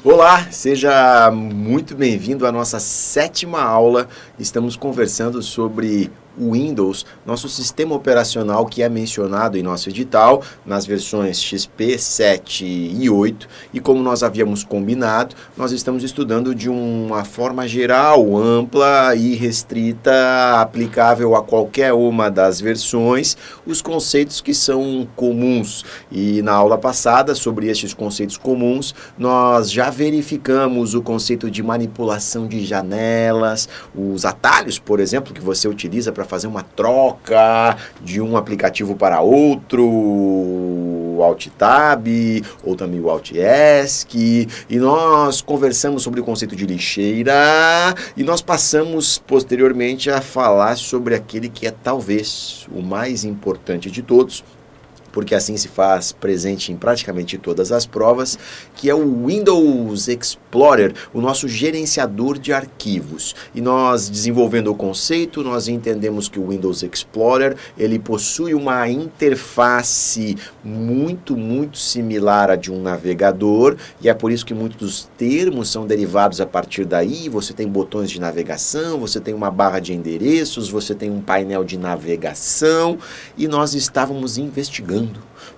Olá, seja muito bem-vindo à nossa 7ª aula. Estamos conversando sobre o Windows, nosso sistema operacional que é mencionado em nosso edital, nas versões XP 7 e 8. E como nós havíamos combinado, nós estamos estudando de uma forma geral, ampla e restrita, aplicável a qualquer uma das versões, os conceitos que são comuns. E na aula passada, sobre estes conceitos comuns, nós já verificamos o conceito de manipulação de janelas, os atalhos, por exemplo, que você utiliza para fazer uma troca de um aplicativo para outro, o Alt Tab ou também o Alt ESC, e nós conversamos sobre o conceito de lixeira e nós passamos posteriormente a falar sobre aquele que é talvez o mais importante de todos, porque assim se faz presente em praticamente todas as provas, que é o Windows Explorer, o nosso gerenciador de arquivos. E nós, desenvolvendo o conceito, nós entendemos que o Windows Explorer, ele possui uma interface muito similar à de um navegador, e é por isso que muitos dos termos são derivados a partir daí. Você tem botões de navegação, você tem uma barra de endereços, você tem um painel de navegação, e nós estávamos investigando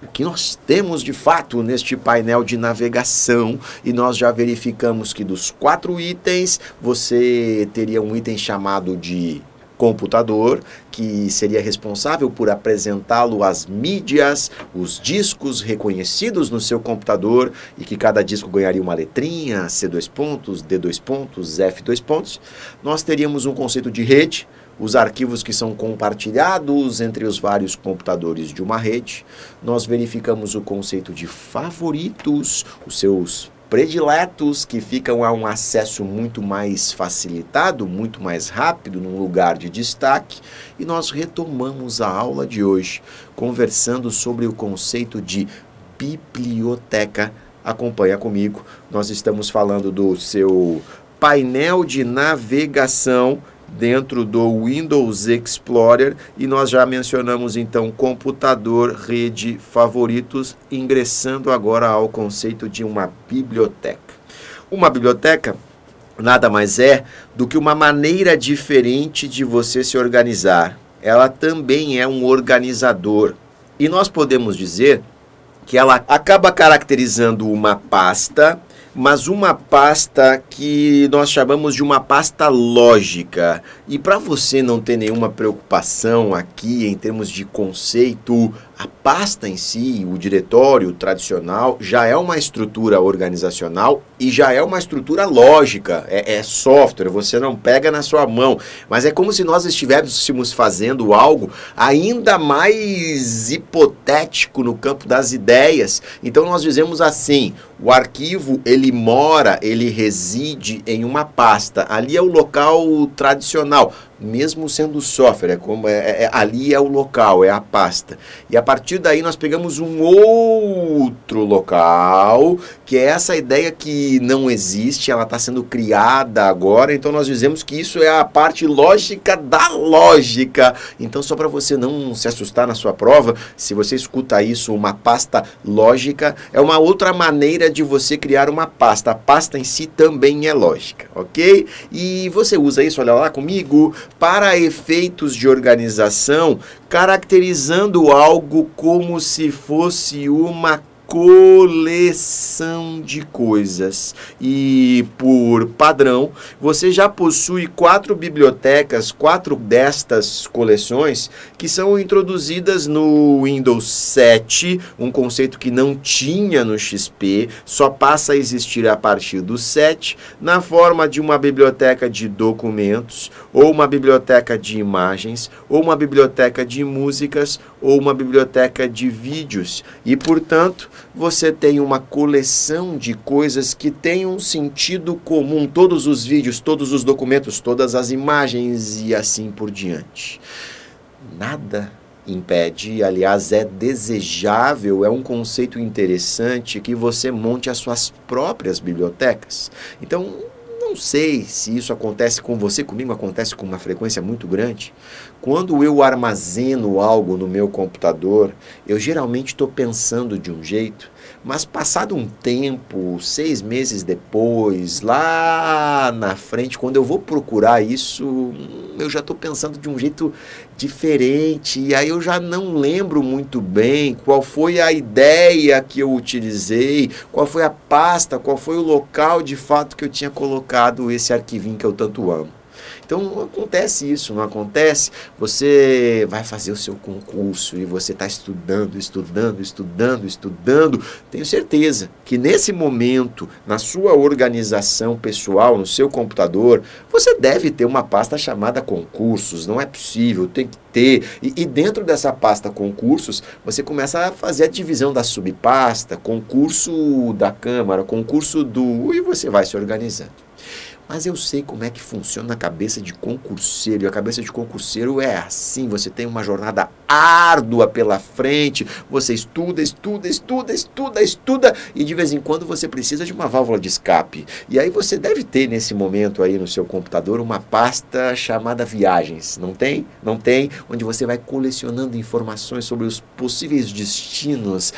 o que nós temos de fato neste painel de navegação, e nós já verificamos que dos 4 itens, você teria um item chamado de computador, que seria responsável por apresentá-lo às mídias, os discos reconhecidos no seu computador, e que cada disco ganharia uma letrinha, C2 pontos, D2 pontos, F2 pontos. Nós teríamos um conceito de rede, os arquivos que são compartilhados entre os vários computadores de uma rede. Nós verificamos o conceito de favoritos, os seus prediletos, que ficam a um acesso muito mais facilitado, muito mais rápido, num lugar de destaque. E nós retomamos a aula de hoje, conversando sobre o conceito de biblioteca. Acompanha comigo, nós estamos falando do seu painel de navegação dentro do Windows Explorer, e nós já mencionamos então computador, rede, favoritos, ingressando agora ao conceito de uma biblioteca. Uma biblioteca nada mais é do que uma maneira diferente de você se organizar. Ela também é um organizador, e nós podemos dizer que ela acaba caracterizando uma pasta, mas uma pasta que nós chamamos de uma pasta lógica. E para você não ter nenhuma preocupação aqui em termos de conceito, a pasta em si, o diretório tradicional, já é uma estrutura organizacional e já é uma estrutura lógica, é software, você não pega na sua mão, mas é como se nós estivéssemos fazendo algo ainda mais hipotético no campo das ideias. Então nós dizemos assim: o arquivo, ele mora, ele reside em uma pasta, ali é o local tradicional, mesmo sendo software, ali é o local, é a pasta. E a partir daí nós pegamos um outro local, que é essa ideia que não existe, ela está sendo criada agora, então nós dizemos que isso é a parte lógica da lógica. Então, só para você não se assustar na sua prova, se você escuta isso, uma pasta lógica, é uma outra maneira de você criar uma pasta. A pasta em si também é lógica, ok? E você usa isso, olha lá comigo, para efeitos de organização, caracterizando algo como se fosse uma coleção de coisas. E por padrão, você já possui 4 bibliotecas, 4 destas coleções, que são introduzidas no Windows 7, um conceito que não tinha no XP, só passa a existir a partir do 7, na forma de uma biblioteca de documentos, ou uma biblioteca de imagens, ou uma biblioteca de músicas, ou uma biblioteca de vídeos. E, portanto, você tem uma coleção de coisas que têm um sentido comum, todos os vídeos, todos os documentos, todas as imagens e assim por diante. Nada impede, aliás, é desejável, é um conceito interessante que você monte as suas próprias bibliotecas. Então, não sei se isso acontece com você, comigo acontece com uma frequência muito grande. Quando eu armazeno algo no meu computador, eu geralmente estou pensando de um jeito, mas passado um tempo, 6 meses depois, lá na frente, quando eu vou procurar isso, eu já estou pensando de um jeito diferente, e aí eu já não lembro muito bem qual foi a ideia que eu utilizei, qual foi a pasta, qual foi o local de fato que eu tinha colocado esse arquivinho que eu tanto amo. Então acontece isso, não acontece? Você vai fazer o seu concurso e você está estudando. Tenho certeza que nesse momento, na sua organização pessoal, no seu computador, você deve ter uma pasta chamada concursos. Não é possível, tem que ter. E dentro dessa pasta concursos, você começa a fazer a divisão da subpasta, concurso da Câmara, concurso do... e você vai se organizando. Mas eu sei como é que funciona a cabeça de concurseiro, e a cabeça de concurseiro é assim, você tem uma jornada árdua pela frente, você estuda, e de vez em quando você precisa de uma válvula de escape. E aí você deve ter nesse momento aí no seu computador uma pasta chamada viagens, não tem? Não tem? Onde você vai colecionando informações sobre os possíveis destinos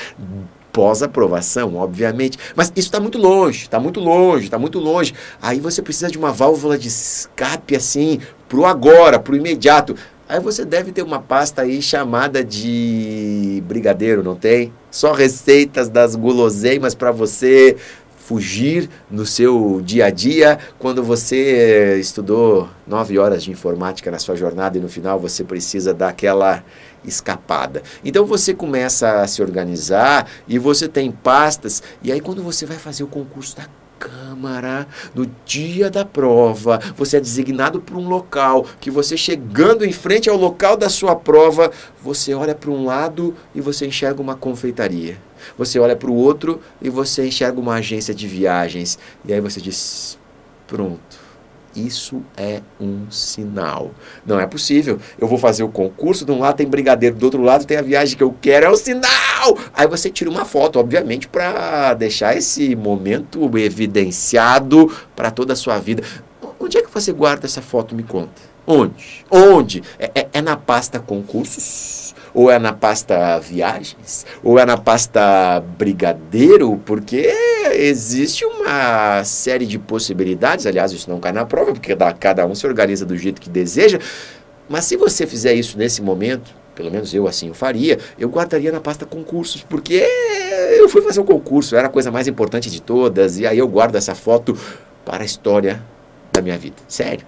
pós-aprovação, obviamente, mas isso está muito longe, está muito longe. Aí você precisa de uma válvula de escape assim, pro agora, pro imediato. Aí você deve ter uma pasta aí chamada de brigadeiro, não tem? Só receitas das guloseimas para você fugir no seu dia a dia, quando você estudou 9 horas de informática na sua jornada e no final você precisa dar aquela escapada. Então você começa a se organizar e você tem pastas, e aí quando você vai fazer o concurso da Câmara, no dia da prova, você é designado para um local, que você chegando em frente ao local da sua prova, você olha para um lado e você enxerga uma confeitaria. Você olha para o outro e você enxerga uma agência de viagens. E aí você diz, pronto. Isso é um sinal. Não é possível. Eu vou fazer o concurso, de um lado tem brigadeiro, do outro lado tem a viagem que eu quero, é o sinal! Aí você tira uma foto, obviamente, para deixar esse momento evidenciado para toda a sua vida. Onde é que você guarda essa foto? Me conta. Onde? É na pasta concursos? Ou é na pasta viagens? Ou é na pasta brigadeiro? Porque existe uma série de possibilidades. Aliás, isso não cai na prova, porque cada um se organiza do jeito que deseja. Mas se você fizer isso nesse momento, pelo menos eu assim o faria, eu guardaria na pasta concursos, porque eu fui fazer um concurso, era a coisa mais importante de todas, e aí eu guardo essa foto para a história da minha vida. Sério.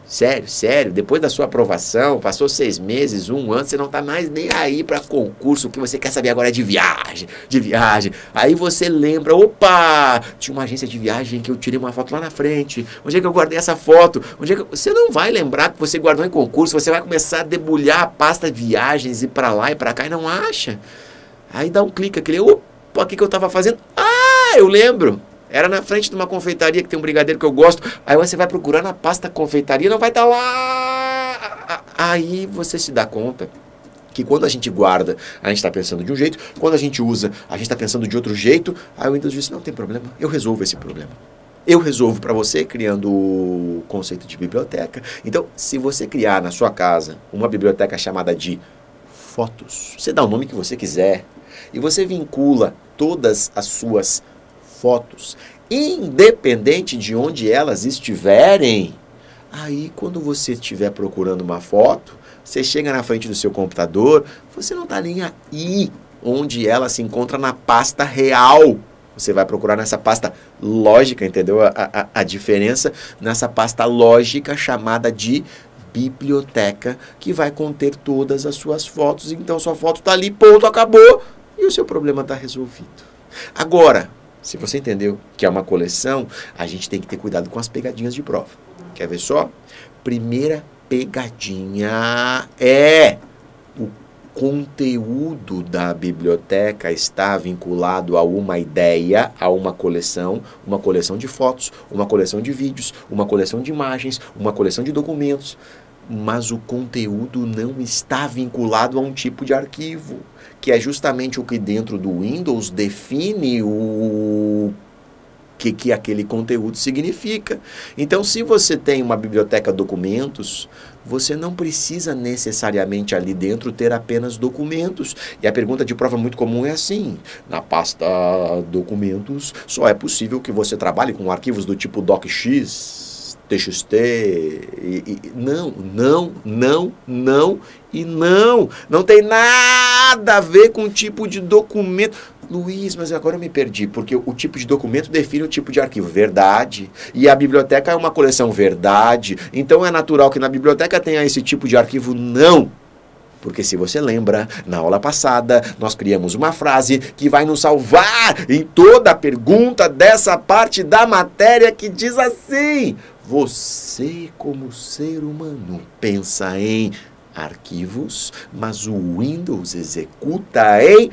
Depois da sua aprovação, passou 6 meses, 1 ano, você não está mais nem aí para concurso. O que você quer saber agora é de viagem. Aí você lembra, opa, tinha uma agência de viagem que eu tirei uma foto lá na frente. Onde é que eu guardei essa foto? Você não vai lembrar que você guardou em concurso, você vai começar a debulhar a pasta viagens, ir para lá e para cá e não acha. Aí dá um clique, aquele, opa, o que eu estava fazendo? Ah, eu lembro. Era na frente de uma confeitaria que tem um brigadeiro que eu gosto. Aí você vai procurar na pasta confeitaria, não vai estar lá. Aí você se dá conta que quando a gente guarda, a gente está pensando de um jeito. Quando a gente usa, a gente está pensando de outro jeito. Aí o Windows diz, não tem problema, eu resolvo esse problema. Eu resolvo para você, criando o conceito de biblioteca. Então, se você criar na sua casa uma biblioteca chamada de fotos, você dá o nome que você quiser, e você vincula todas as suas fotos, independente de onde elas estiverem, aí quando você estiver procurando uma foto, você chega na frente do seu computador, você não está nem aí onde ela se encontra na pasta real. Você vai procurar nessa pasta lógica, entendeu? A diferença nessa pasta lógica chamada de biblioteca, que vai conter todas as suas fotos. Então sua foto está ali, ponto, acabou, e o seu problema está resolvido. Agora, se você entendeu que é uma coleção, a gente tem que ter cuidado com as pegadinhas de prova. Quer ver só? Primeira pegadinha é o conteúdo da biblioteca está vinculado a uma ideia, a uma coleção de fotos, uma coleção de vídeos, uma coleção de imagens, uma coleção de documentos, mas o conteúdo não está vinculado a um tipo de arquivo, que é justamente o que dentro do Windows define o que aquele conteúdo significa. Então, se você tem uma biblioteca documentos, você não precisa necessariamente ali dentro ter apenas documentos. E a pergunta de prova muito comum é assim: na pasta documentos, só é possível que você trabalhe com arquivos do tipo docx, txt, não, não, não, não e não. Não tem nada a ver com o tipo de documento. Luiz, mas agora eu me perdi, porque o tipo de documento define o tipo de arquivo. Verdade. E a biblioteca é uma coleção. Verdade. Então é natural que na biblioteca tenha esse tipo de arquivo. Não. Porque se você lembra, na aula passada, nós criamos uma frase que vai nos salvar em toda a pergunta dessa parte da matéria, que diz assim: você, como ser humano, pensa em arquivos, mas o Windows executa em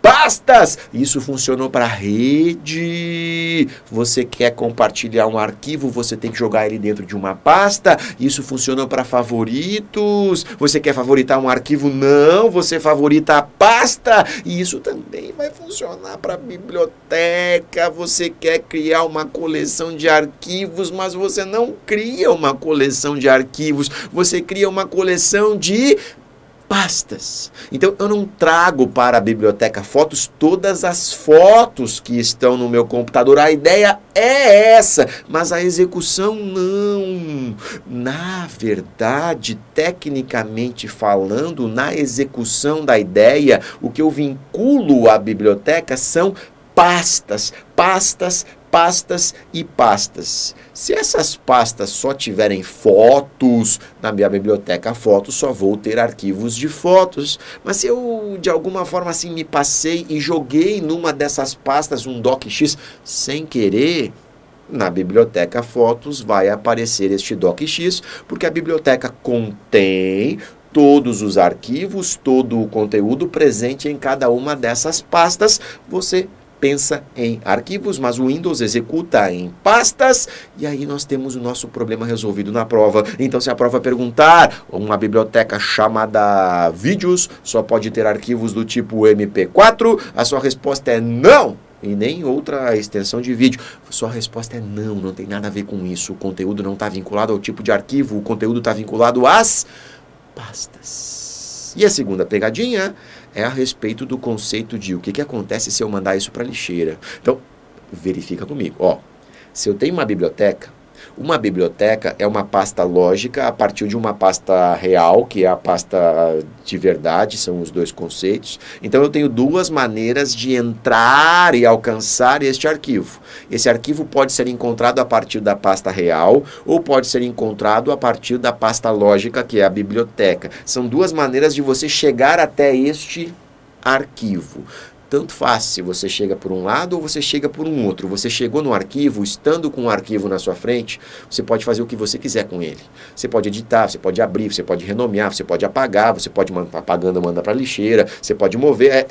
pastas. Isso funcionou para rede. Você quer compartilhar um arquivo, você tem que jogar ele dentro de uma pasta. Isso funcionou para favoritos. Você quer favoritar um arquivo? Não, você favorita a pasta. E isso também vai funcionar para biblioteca. Você quer criar uma coleção de arquivos, mas você não cria uma coleção de arquivos. Você cria uma coleção de pastas. Então, eu não trago para a biblioteca fotos, todas as fotos que estão no meu computador. A ideia é essa, mas a execução não. Na verdade, tecnicamente falando, na execução da ideia, o que eu vinculo à biblioteca são pastas, pastas, pastas e pastas. Se essas pastas só tiverem fotos, na minha biblioteca fotos, só vou ter arquivos de fotos. Mas se eu, de alguma forma assim, me passei e joguei numa dessas pastas um docx sem querer, na biblioteca fotos vai aparecer este docx, porque a biblioteca contém todos os arquivos, todo o conteúdo presente em cada uma dessas pastas. Você pensa em arquivos, mas o Windows executa em pastas, e aí nós temos o nosso problema resolvido na prova. Então, se a prova perguntar, uma biblioteca chamada vídeos só pode ter arquivos do tipo MP4, a sua resposta é não, e nem outra extensão de vídeo. Sua resposta é não, não tem nada a ver com isso. O conteúdo não está vinculado ao tipo de arquivo, o conteúdo está vinculado às pastas. E a segunda pegadinha é a respeito do conceito de o que acontece se eu mandar isso para a lixeira. Então, verifica comigo. Ó, se eu tenho uma biblioteca é uma pasta lógica a partir de uma pasta real, que é a pasta de verdade, são os dois conceitos. Então, eu tenho duas maneiras de entrar e alcançar este arquivo. Esse arquivo pode ser encontrado a partir da pasta real ou pode ser encontrado a partir da pasta lógica, que é a biblioteca. São duas maneiras de você chegar até este arquivo. Tanto faz se você chega por um lado ou você chega por um outro. Você chegou no arquivo, estando com o arquivo na sua frente, você pode fazer o que você quiser com ele. Você pode editar, você pode abrir, você pode renomear, você pode apagar, você pode apagando, mandar para a lixeira, você pode mover,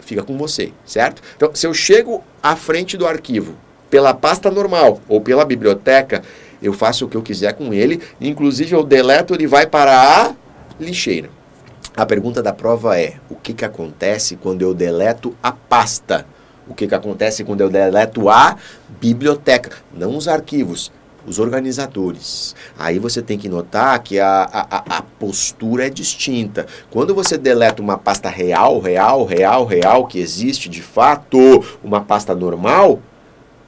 fica com você, certo? Então, se eu chego à frente do arquivo pela pasta normal ou pela biblioteca, eu faço o que eu quiser com ele, inclusive eu deleto, ele vai para a lixeira. A pergunta da prova é: o que acontece quando eu deleto a pasta? O que acontece quando eu deleto a biblioteca? Não os arquivos, os organizadores. Aí você tem que notar que a postura é distinta. Quando você deleta uma pasta real, que existe de fato, uma pasta normal,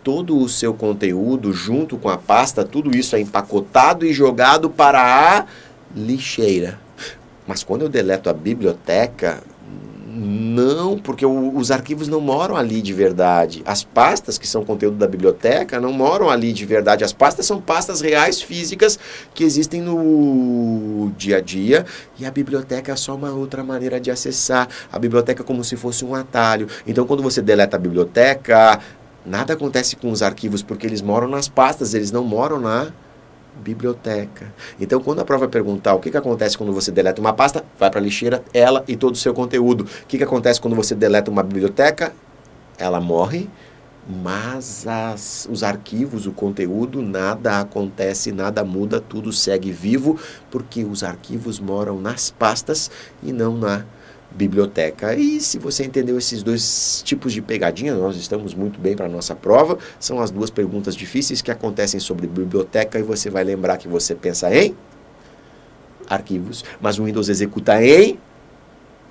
todo o seu conteúdo junto com a pasta, tudo isso é empacotado e jogado para a lixeira. Mas quando eu deleto a biblioteca, não, porque os arquivos não moram ali de verdade. As pastas, que são conteúdo da biblioteca, não moram ali de verdade. As pastas são pastas reais, físicas, que existem no dia a dia. E a biblioteca é só uma outra maneira de acessar. A biblioteca é como se fosse um atalho. Então, quando você deleta a biblioteca, nada acontece com os arquivos, porque eles moram nas pastas, eles não moram na biblioteca. Então, quando a prova perguntar o que acontece quando você deleta uma pasta, vai para a lixeira, ela e todo o seu conteúdo. O que acontece quando você deleta uma biblioteca? Ela morre, mas os arquivos, o conteúdo, nada acontece, nada muda, tudo segue vivo, porque os arquivos moram nas pastas e não na biblioteca. E se você entendeu esses dois tipos de pegadinha, nós estamos muito bem para a nossa prova. São as duas perguntas difíceis que acontecem sobre biblioteca e você vai lembrar que você pensa em arquivos, mas o Windows executa em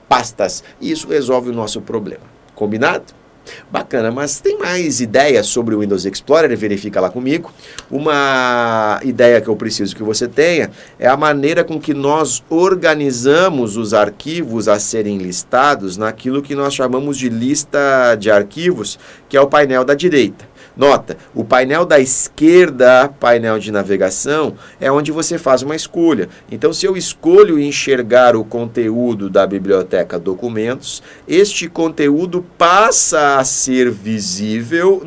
pastas. E isso resolve o nosso problema. Combinado? Bacana, mas tem mais ideias sobre o Windows Explorer? Verifica lá comigo. Uma ideia que eu preciso que você tenha é a maneira com que nós organizamos os arquivos a serem listados naquilo que nós chamamos de lista de arquivos, que é o painel da direita. Nota, o painel da esquerda, painel de navegação, é onde você faz uma escolha. Então, se eu escolho enxergar o conteúdo da biblioteca Documentos, este conteúdo passa a ser visível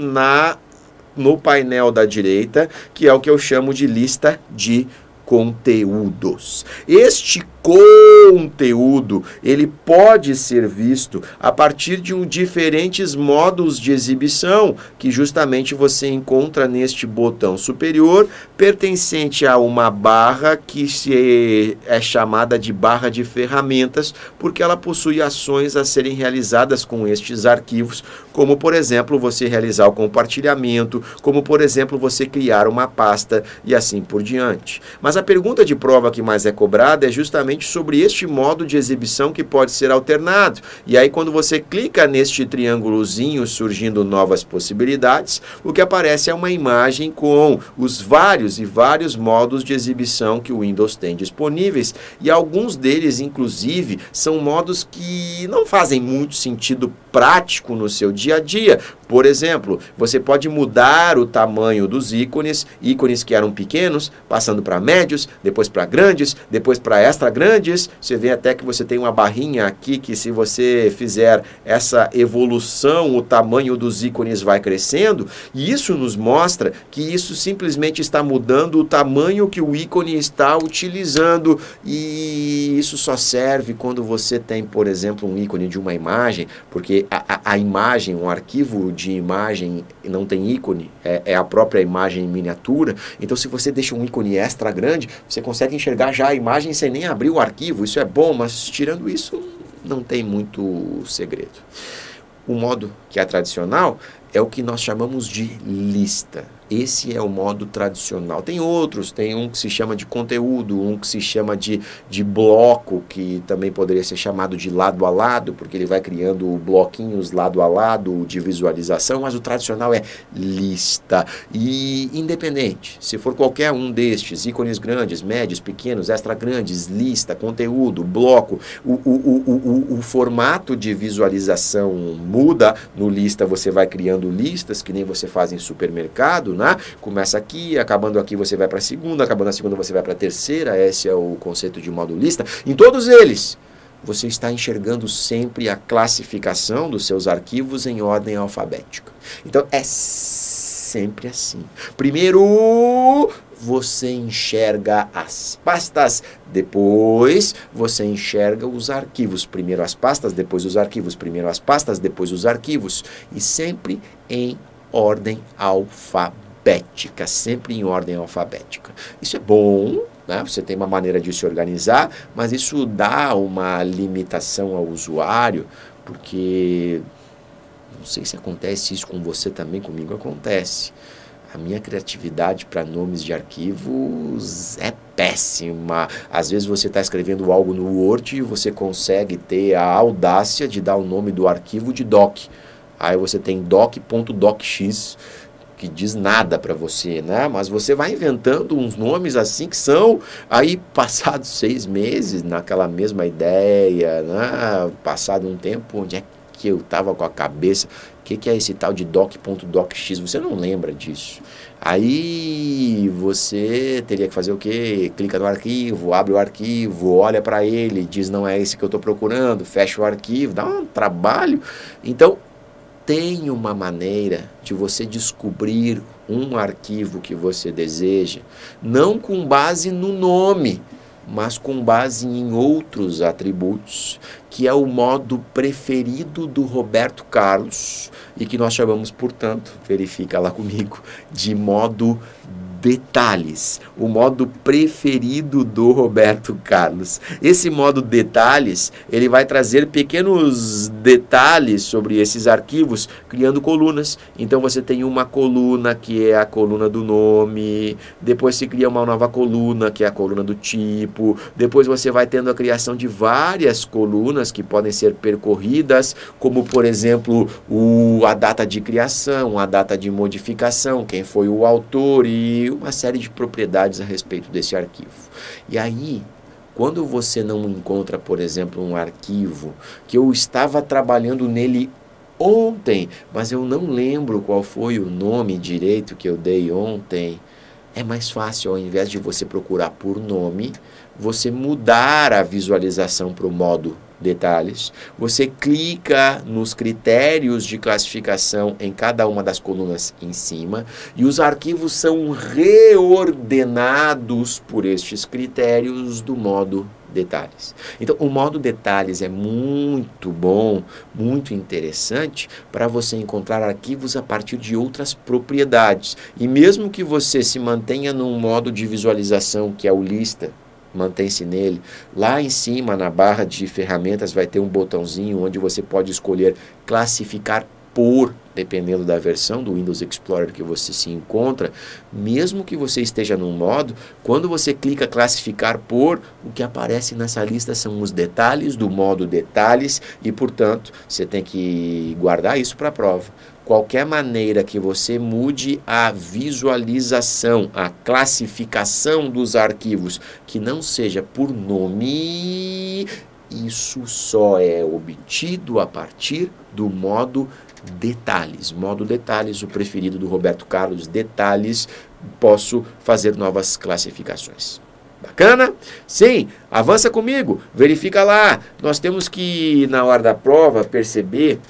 no painel da direita, que é o que eu chamo de lista de conteúdos. Este conteúdo, ele pode ser visto a partir de diferentes modos de exibição que justamente você encontra neste botão superior, pertencente a uma barra que é chamada de barra de ferramentas, porque ela possui ações a serem realizadas com estes arquivos, como por exemplo você realizar o compartilhamento, como por exemplo você criar uma pasta e assim por diante. Mas a pergunta de prova que mais é cobrada é justamente sobre este modo de exibição que pode ser alternado. E aí quando você clica neste triângulozinho surgindo novas possibilidades, o que aparece é uma imagem com os vários modos de exibição que o Windows tem disponíveis, e alguns deles inclusive são modos que não fazem muito sentido prático no seu dia a dia. Por exemplo, você pode mudar o tamanho dos ícones que eram pequenos, passando para médios, depois para grandes, depois para extra grandes. Você vê até que você tem uma barrinha aqui que, se você fizer essa evolução, o tamanho dos ícones vai crescendo, e isso nos mostra que isso simplesmente está mudando o tamanho que o ícone está utilizando, e isso só serve quando você tem, por exemplo, um ícone de uma imagem, porque a imagem, um arquivo de imagem não tem ícone, é a própria imagem em miniatura. Então, se você deixa um ícone extra grande, você consegue enxergar já a imagem sem nem abrir o arquivo. Isso é bom, mas tirando isso, não tem muito segredo. O modo que é tradicional é o que nós chamamos de lista. Esse é o modo tradicional. Tem outros, tem um que se chama de conteúdo, um que se chama de bloco, que também poderia ser chamado de lado a lado, porque ele vai criando bloquinhos lado a lado de visualização, mas o tradicional é lista. E independente, se for qualquer um destes, ícones grandes, médios, pequenos, extra grandes, lista, conteúdo, bloco, o formato de visualização muda. No lista você vai criando listas, que nem você faz em supermercado, né? Começa aqui, acabando aqui você vai para a segunda, acabando a segunda você vai para a terceira. Esse é o conceito de modo lista. Em todos eles, você está enxergando sempre a classificação dos seus arquivos em ordem alfabética. Então, é sempre assim. Primeiro, você enxerga as pastas, depois você enxerga os arquivos. Primeiro as pastas, depois os arquivos. Primeiro as pastas, depois os arquivos. E sempre em ordem alfabética, sempre em ordem alfabética. Isso é bom, né? Você tem uma maneira de se organizar, mas isso dá uma limitação ao usuário, porque não sei se acontece isso com você também, comigo acontece. A minha criatividade para nomes de arquivos é péssima. Às vezes você está escrevendo algo no Word e você consegue ter a audácia de dar o nome do arquivo de doc. Aí você tem doc.docx, que diz nada para você, né? Mas você vai inventando uns nomes assim que são, aí passados 6 meses, naquela mesma ideia, né? Passado um tempo, onde é que eu estava com a cabeça? O que é esse tal de doc.docx? Você não lembra disso. Aí você teria que fazer o quê? Clica no arquivo, abre o arquivo, olha para ele, diz não é esse que eu estou procurando, fecha o arquivo, dá um trabalho. Então, tem uma maneira de você descobrir um arquivo que você deseja, não com base no nome, mas com base em outros atributos, que é o modo preferido do Roberto Carlos, e que nós chamamos, portanto, verifica lá comigo, de modo Detalhes, o modo preferido do Roberto Carlos. Esse modo detalhes, ele vai trazer pequenos detalhes sobre esses arquivos, criando colunas. Então você tem uma coluna que é a coluna do nome, depois se cria uma nova coluna que é a coluna do tipo, depois você vai tendo a criação de várias colunas que podem ser percorridas, como por exemplo a data de criação, a data de modificação, quem foi o autor e uma série de propriedades a respeito desse arquivo. E aí, quando você não encontra, por exemplo, um arquivo que eu estava trabalhando nele ontem, mas eu não lembro qual foi o nome direito que eu dei ontem, é mais fácil, ao invés de você procurar por nome, você mudar a visualização para o modo detalhes, você clica nos critérios de classificação em cada uma das colunas em cima e os arquivos são reordenados por estes critérios do modo detalhes. Então, o modo detalhes é muito bom, muito interessante para você encontrar arquivos a partir de outras propriedades. E mesmo que você se mantenha num modo de visualização que é o lista, mantém-se nele. Lá em cima, na barra de ferramentas, vai ter um botãozinho onde você pode escolher classificar por, dependendo da versão do Windows Explorer que você se encontra. Mesmo que você esteja num modo, quando você clica classificar por, o que aparece nessa lista são os detalhes do modo detalhes e, portanto, você tem que guardar isso para a prova. Qualquer maneira que você mude a visualização, a classificação dos arquivos, que não seja por nome, isso só é obtido a partir do modo detalhes. Modo detalhes, o preferido do Roberto Carlos, detalhes, posso fazer novas classificações. Bacana? Sim, avança comigo, verifica lá. Nós temos que, na hora da prova, perceber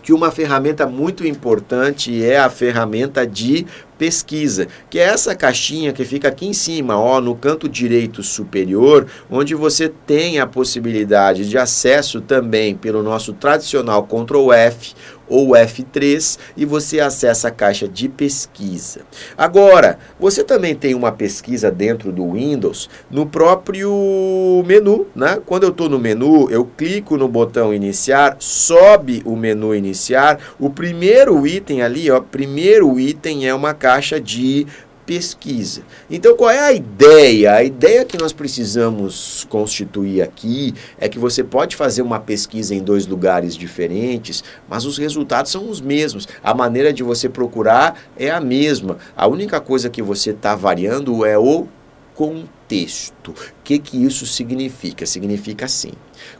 que uma ferramenta muito importante é a ferramenta de pesquisa, que é essa caixinha que fica aqui em cima, ó, no canto direito superior, onde você tem a possibilidade de acesso também pelo nosso tradicional Ctrl F ou F3 e você acessa a caixa de pesquisa. Agora, você também tem uma pesquisa dentro do Windows no próprio menu, né? Quando eu estou no menu, eu clico no botão iniciar, sobe o menu iniciar, o primeiro item ali, ó, primeiro item é uma caixa de pesquisa. Então, qual é a ideia? A ideia que nós precisamos constituir aqui é que você pode fazer uma pesquisa em dois lugares diferentes, mas os resultados são os mesmos. A maneira de você procurar é a mesma. A única coisa que você está variando é o contexto. O que isso significa? Significa assim: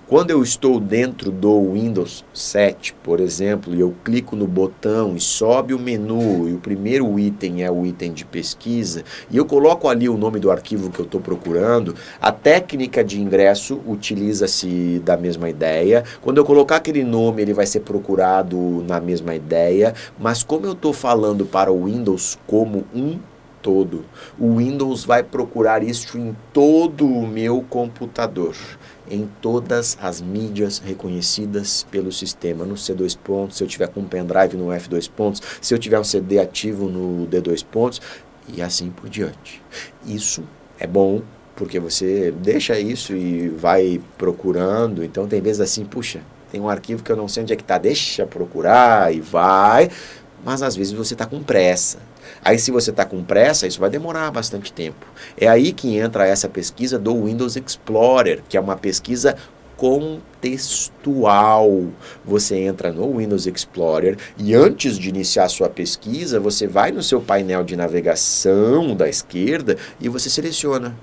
quando eu estou dentro do Windows 7, por exemplo, e eu clico no botão e sobe o menu, e o primeiro item é o item de pesquisa, e eu coloco ali o nome do arquivo que eu estou procurando, a técnica de ingresso utiliza-se da mesma ideia. Quando eu colocar aquele nome, ele vai ser procurado na mesma ideia, mas como eu estou falando para o Windows como um todo, o Windows vai procurar isso em todo o meu computador, em todas as mídias reconhecidas pelo sistema, no C2 pontos, se eu tiver com um pendrive no F2 pontos, se eu tiver um CD ativo no D2 pontos, e assim por diante. Isso é bom, porque você deixa isso e vai procurando. Então tem vezes assim, puxa, tem um arquivo que eu não sei onde é que está, deixa procurar e vai, mas às vezes você está com pressa. Aí se você está com pressa, isso vai demorar bastante tempo. É aí que entra essa pesquisa do Windows Explorer, que é uma pesquisa contextual. Você entra no Windows Explorer e antes de iniciar sua pesquisa, você vai no seu painel de navegação da esquerda e você seleciona.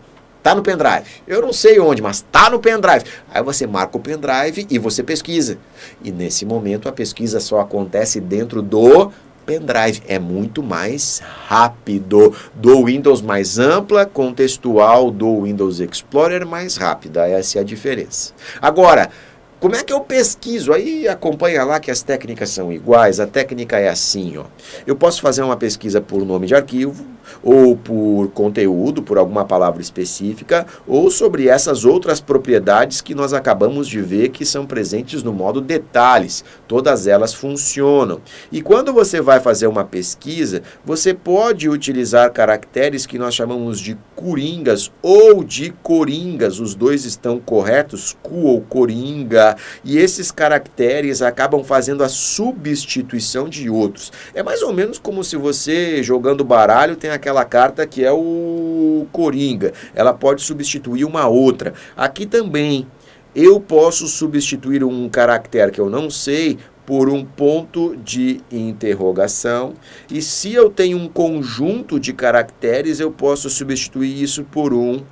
Tá no pendrive. Eu não sei onde, mas tá no pendrive. Aí você marca o pendrive e você pesquisa. E nesse momento a pesquisa só acontece dentro do pendrive. É muito mais rápido. Do Windows mais ampla, contextual, do Windows Explorer mais rápida. Essa é a diferença. Agora, como é que eu pesquiso? Aí acompanha lá que as técnicas são iguais. A técnica é assim, ó. Eu posso fazer uma pesquisa por nome de arquivo, ou por conteúdo, por alguma palavra específica, ou sobre essas outras propriedades que nós acabamos de ver que são presentes no modo detalhes. Todas elas funcionam. E quando você vai fazer uma pesquisa, você pode utilizar caracteres que nós chamamos de coringas ou de coringas. Os dois estão corretos, cu ou coringa, e esses caracteres acabam fazendo a substituição de outros. É mais ou menos como se você, jogando baralho, tem aquela carta que é o coringa. Ela pode substituir uma outra. Aqui também, eu posso substituir um caractere que eu não sei por um ponto de interrogação. E se eu tenho um conjunto de caracteres, eu posso substituir isso por um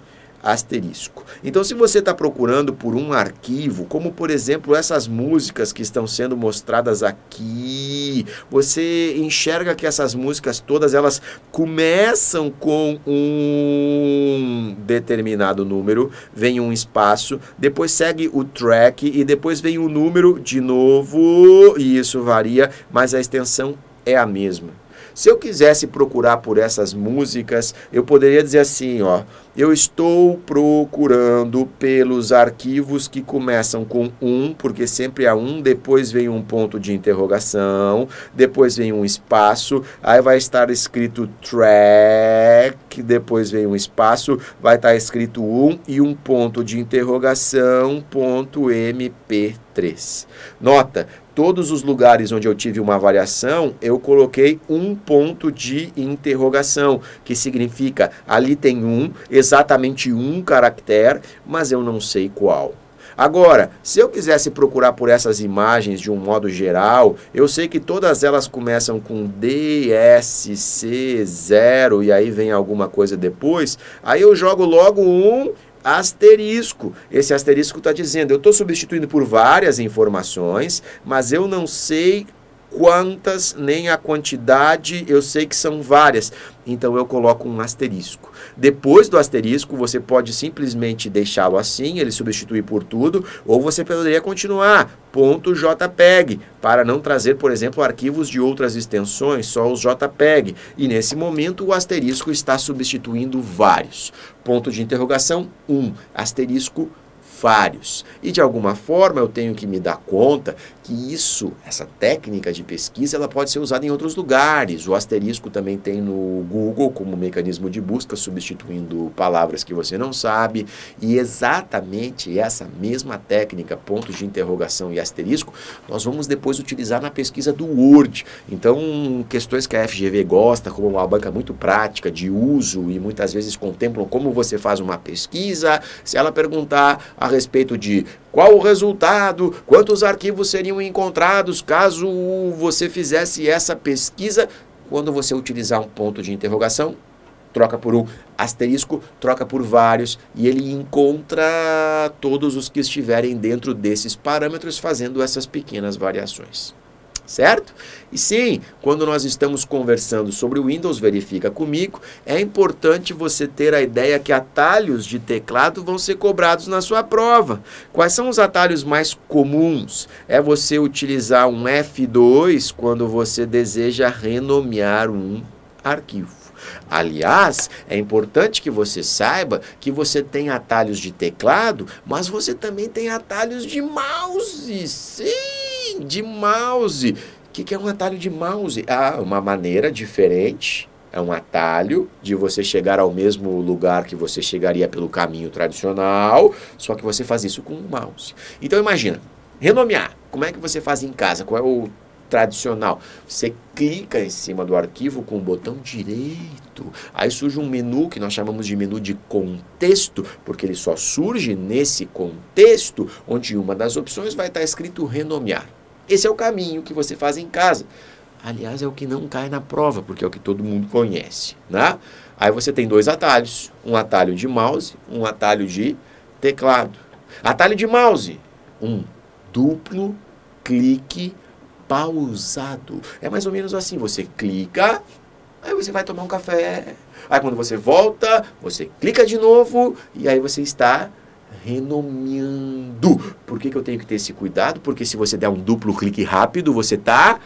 asterisco. Então, se você está procurando por um arquivo, como por exemplo essas músicas que estão sendo mostradas aqui, você enxerga que essas músicas todas elas começam com um determinado número, vem um espaço, depois segue o track e depois vem o número de novo, e isso varia, mas a extensão é a mesma. Se eu quisesse procurar por essas músicas, eu poderia dizer assim, ó, eu estou procurando pelos arquivos que começam com 1, porque sempre há 1, depois vem um ponto de interrogação, depois vem um espaço, aí vai estar escrito track, depois vem um espaço, vai estar escrito 1 e um ponto de interrogação, ponto MP3. Nota, todos os lugares onde eu tive uma variação, eu coloquei um ponto de interrogação, que significa, ali tem exatamente um caractere, mas eu não sei qual. Agora, se eu quisesse procurar por essas imagens de um modo geral, eu sei que todas elas começam com DSC0 e aí vem alguma coisa depois, aí eu jogo logo um asterisco. Esse asterisco está dizendo, eu estou substituindo por várias informações, mas eu não sei quantas, nem a quantidade, eu sei que são várias. Então eu coloco um asterisco. Depois do asterisco, você pode simplesmente deixá-lo assim, ele substituir por tudo, ou você poderia continuar, .jpeg, para não trazer, por exemplo, arquivos de outras extensões, só os JPEG. E nesse momento o asterisco está substituindo vários. Ponto de interrogação, asterisco, vários. E de alguma forma eu tenho que me dar conta que essa técnica de pesquisa, ela pode ser usada em outros lugares. O asterisco também tem no Google como mecanismo de busca, substituindo palavras que você não sabe. E exatamente essa mesma técnica, pontos de interrogação e asterisco, nós vamos depois utilizar na pesquisa do Word. Então, questões que a FGV gosta, como uma banca muito prática de uso e muitas vezes contemplam como você faz uma pesquisa, se ela perguntar a respeito de qual o resultado, quantos arquivos seriam encontrados caso você fizesse essa pesquisa, quando você utilizar um ponto de interrogação, troca por um asterisco, troca por vários, e ele encontra todos os que estiverem dentro desses parâmetros fazendo essas pequenas variações. Certo? E sim, quando nós estamos conversando sobre o Windows Verifica Comigo, é importante você ter a ideia que atalhos de teclado vão ser cobrados na sua prova. Quais são os atalhos mais comuns? É você utilizar um F2 quando você deseja renomear um arquivo. Aliás, é importante que você saiba que você tem atalhos de teclado, mas você também tem atalhos de mouse. Sim, de mouse. O que é um atalho de mouse? Ah, uma maneira diferente. É um atalho de você chegar ao mesmo lugar que você chegaria pelo caminho tradicional, só que você faz isso com o mouse. Então imagina, renomear. Como é que você faz em casa? Qual é o tradicional? Você clica em cima do arquivo com o botão direito, aí surge um menu que nós chamamos de menu de contexto, porque ele só surge nesse contexto, onde uma das opções vai estar escrito renomear. Esse é o caminho que você faz em casa. Aliás, é o que não cai na prova, porque é o que todo mundo conhece, né? Aí você tem dois atalhos, um atalho de mouse, um atalho de teclado. Atalho de mouse, um duplo clique pausado. É mais ou menos assim, você clica, aí você vai tomar um café, aí quando você volta, você clica de novo, e aí você está renomeando. Por que eu tenho que ter esse cuidado? Porque se você der um duplo clique rápido, você está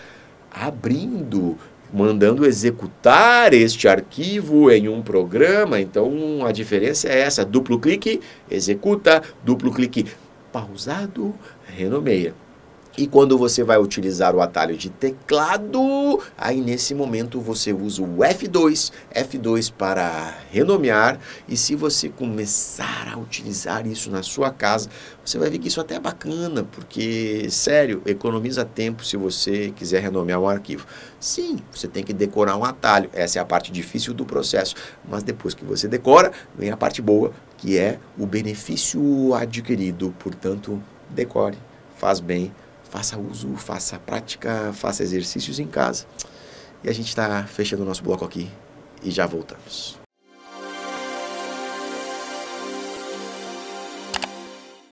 abrindo mandando executar este arquivo em um programa. Então a diferença é essa: duplo clique, executa, duplo clique, pausado, renomeia. E quando você vai utilizar o atalho de teclado, aí nesse momento você usa o F2 para renomear. E se você começar a utilizar isso na sua casa, você vai ver que isso até é bacana, porque, sério, economiza tempo se você quiser renomear um arquivo. Sim, você tem que decorar um atalho, essa é a parte difícil do processo, mas depois que você decora, vem a parte boa, que é o benefício adquirido. Portanto, decore, faz bem. Faça uso, faça prática, faça exercícios em casa. E a gente está fechando o nosso bloco aqui e já voltamos.